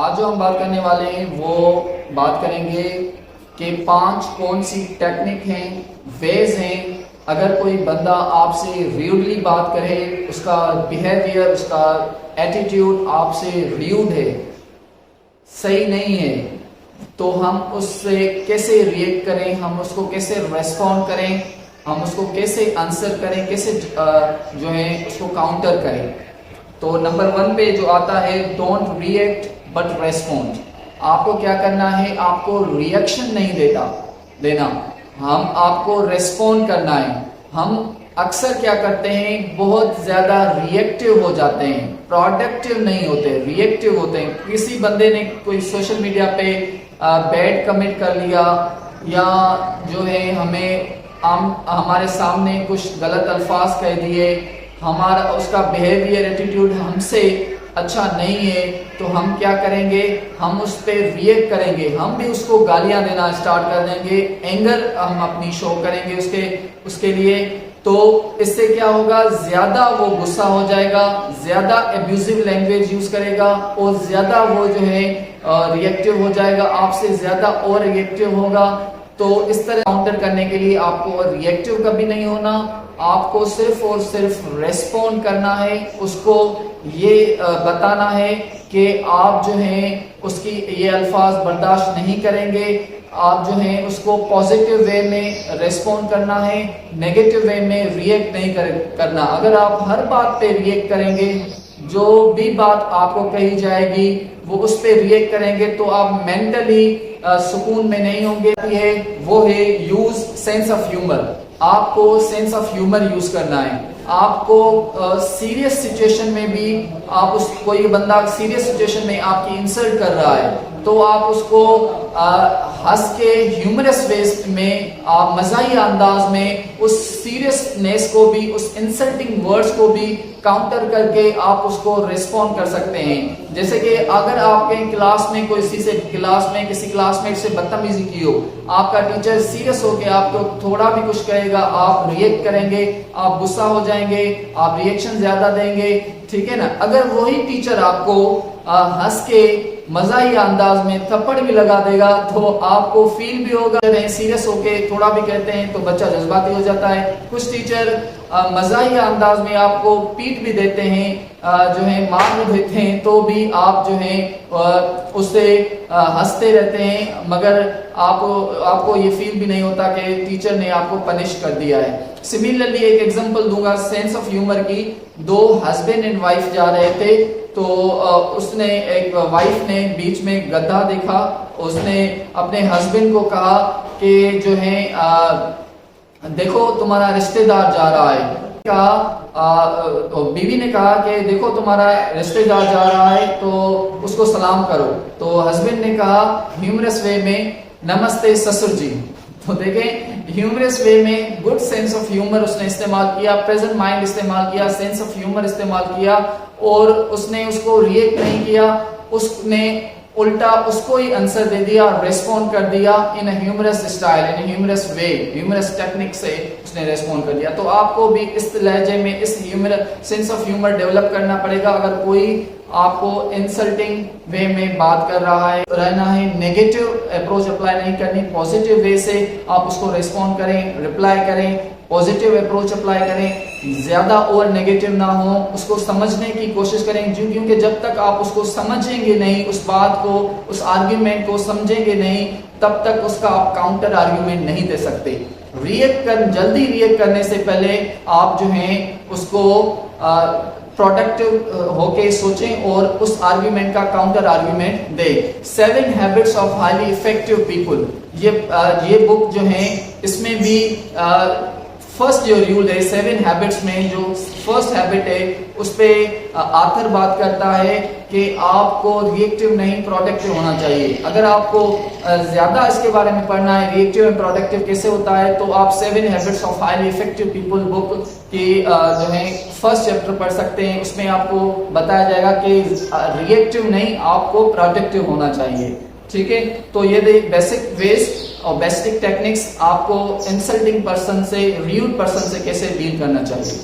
آج جو ہم بات کرنے والے ہیں وہ بات کریں گے کہ 5 کون سی ٹیکنک ہیں، ویز ہیں اگر کوئی بندہ آپ سے ریوڈلی بات کرے، اس کا بیہیویئر، اس کا ایٹیٹیوڈ آپ سے ریوڈ ہے، صحیح نہیں ہے، تو ہم اس سے کیسے ریئیکٹ کریں، ہم اس کو کیسے ریسپونڈ کریں، ہم اس کو کیسے آنسر کریں، کیسے جو ہے اس کو کاؤنٹر کریں۔ تو نمبر 1 پہ جو آتا ہے ڈونٹ ریئیکٹ بٹ ریسپونڈ۔ آپ کو کیا کرنا ہے، آپ کو ریئیکشن نہیں دینا، ہم آپ کو ریسپونڈ کرنا ہے۔ ہم اکثر کیا کرتے ہیں، بہت زیادہ ریئیکٹیو ہو جاتے ہیں، پروڈکٹیو نہیں ہوتے، ریئیکٹیو ہوتے ہیں۔ کسی بندے نے کوئی سوشل میڈیا پہ بیڈ کمنٹ کر لیا یا جو ہے ہمارے سامنے کچھ غلط الفاظ کہہ دیے، ہمارا اس کا بیہیویئر ایٹیٹیوڈ ہم سے اچھا نہیں ہے، تو ہم کیا کریں گے، ہم اس پہ ریئیکٹ کریں گے، ہم بھی اس کو گالیاں دینا اسٹارٹ کر دیں گے، اینگر ہم اپنی شو کریں گے اس کے لیے۔ تو اس سے کیا ہوگا، زیادہ وہ غصہ ہو جائے گا، زیادہ ایبیوزو لینگویج یوز کرے گا، اور زیادہ وہ جو ہے ریئیکٹیو ہو جائے گا، آپ سے زیادہ اور ریئیکٹیو ہوگا۔ تو اس طرح کاؤنٹر کرنے کے لیے آپ کو ریئیکٹیو کبھی نہیں ہونا، آپ کو صرف اور صرف ریسپونڈ کرنا ہے، اس کو یہ بتانا ہے کہ آپ جو ہیں اس کی یہ الفاظ برداشت نہیں کریں گے، آپ جو ہیں اس کو پازیٹیو وے میں ریسپونڈ کرنا ہے، نیگیٹیو وے میں ریئیکٹ نہیں کرنا۔ اگر آپ ہر بات پہ ریئیکٹ کریں گے، جو بھی بات آپ کو کہی جائے گی وہ اس پہ ریئیکٹ کریں گے، تو آپ مینٹلی سکون میں نہیں ہوں گے۔ وہ ہے یوز سینس آف ہیومر۔ آپ کو سینس آف ہیومر یوز کرنا ہے۔ آپ کو سیریس سچویشن میں بھی کوئی بندہ سیریس سچویشن میں آپ کی انسلٹ کر رہا ہے، تو آپ اس کو ہنس کے ہیومرس ویز میں، آپ مزاحیہ انداز میں اس سیریسنیس کو بھی، اس انسلٹنگ ورڈز کو بھی کاؤنٹر کر کے آپ اس کو ریسپونڈ کر سکتے ہیں۔ جیسے کہ اگر آپ کے کلاس میں کسی کلاس میٹ سے بدتمیزی کی ہو، آپ کا ٹیچر سیریس ہو کے آپ کو تھوڑا بھی کچھ کہے گا، آپ ریئیکٹ کریں گے، آپ غصہ ہو جائیں گے، آپ ریئیکشن زیادہ دیں گے، ٹھیک ہے نا۔ اگر وہی ٹیچر آپ کو ہنس کے مزاحیہ انداز میں تھپڑ بھی لگا دے گا، تو آپ کو فیل بھی ہوگا، سیریس ہو کے تھوڑا بھی کہتے ہیں تو بچہ جذباتی ہو جاتا ہے۔ کچھ ٹیچر مزاحیہ انداز میں آپ کو پیٹ بھی دیتے ہیں، جو ہے مار بھی دیتے ہیں، تو بھی آپ جو ہے اس سے ہنستے رہتے ہیں، مگر آپ کو یہ فیل بھی نہیں ہوتا کہ ٹیچر نے آپ کو پنش کر دیا ہے۔ سملرلی ایک ایگزامپل دوں گا سینس آف ہیومر کی۔ 2 ہسبینڈ اینڈ وائف جا رہے تھے، تو اس نے ایک وائف نے بیچ میں گدھا دیکھا، اس نے اپنے ہسبینڈ کو کہا کہ جو ہے دیکھو تمہارا رشتہ دار جا رہا ہے، بیوی نے کہا کہ دیکھو تمہارا رشتہ دار جا رہا ہے تو اس کو سلام کرو، تو ہسبینڈ نے کہا ہیومرس وے میں نمستے سسر جی۔ تو دیکھیں ہیومرس وے میں گڈ سینس آف ہیومر اس نے استعمال کیا، پریزنٹ مائنڈ استعمال کیا، سینس آف ہیومر استعمال کیا، اور اس نے اس کو ریئیکٹ نہیں کیا، اس نے الٹا اس کو ہی آنسر دے دیا، ریسپونڈ کر دیا ان ہیومرس اسٹائل، ان ہیومرس وے، ہیومرس ٹیکنک سے اس نے ریسپونڈ کر دیا۔ تو آپ کو بھی اس لہجے میں اس سینس آف ہیومر ڈیولپ کرنا پڑے گا۔ اگر کوئی آپ کو انسلٹنگ وے میں بات کر رہا ہے، رہنا ہے، نیگیٹو اپروچ اپلائی نہیں کرنی، پازیٹیو وے سے آپ اس کو ریسپونڈ کریں، ریپلائی کریں، پازیٹیو اپروچ اپلائی کریں، زیادہ اور نیگیٹو نہ ہو، اس کو سمجھنے کی کوشش کریں، کیونکہ جب تک آپ اس کو سمجھیں گے نہیں، اس بات کو، اس آرگیومنٹ کو سمجھیں گے نہیں، تب تک اس کا آپ کاؤنٹر آرگیومنٹ نہیں دے سکتے۔ جلدی ریئیکٹ کرنے سے پہلے آپ جو ہیں اس کو پروڈکٹیو ہو کے سوچیں اور اس آرگیومنٹ کا کاؤنٹر آرگیومنٹ دیں۔ 7 habits of highly effective people, یہ بک جو ہے اس میں بھی فرسٹ جو رول ہے 7 ہیبٹس میں، جو فرسٹ ہیبٹ ہے اس پہ آتھر بات کرتا ہے کہ آپ کو ریئیکٹیو نہیں پروڈکٹیو ہونا چاہیے۔ اگر آپ کو زیادہ اس کے بارے میں پڑھنا ہے ریئیکٹیو اور پروڈکٹیو کیسے ہوتا ہے، تو آپ 7 habits of highly effective people book کی جو ہے فرسٹ چیپٹر پڑھ سکتے ہیں۔ اس میں آپ کو بتایا جائے گا کہ ریئیکٹیو نہیں، آپ کو پروڈکٹیو ہونا چاہیے، ٹھیک ہے۔ تو یہ بیسک ویز اور بیسک ٹیکنکس آپ کو انسلٹنگ پرسن سے، ریوڈ پرسن سے کیسے ڈیل کرنا چاہیے۔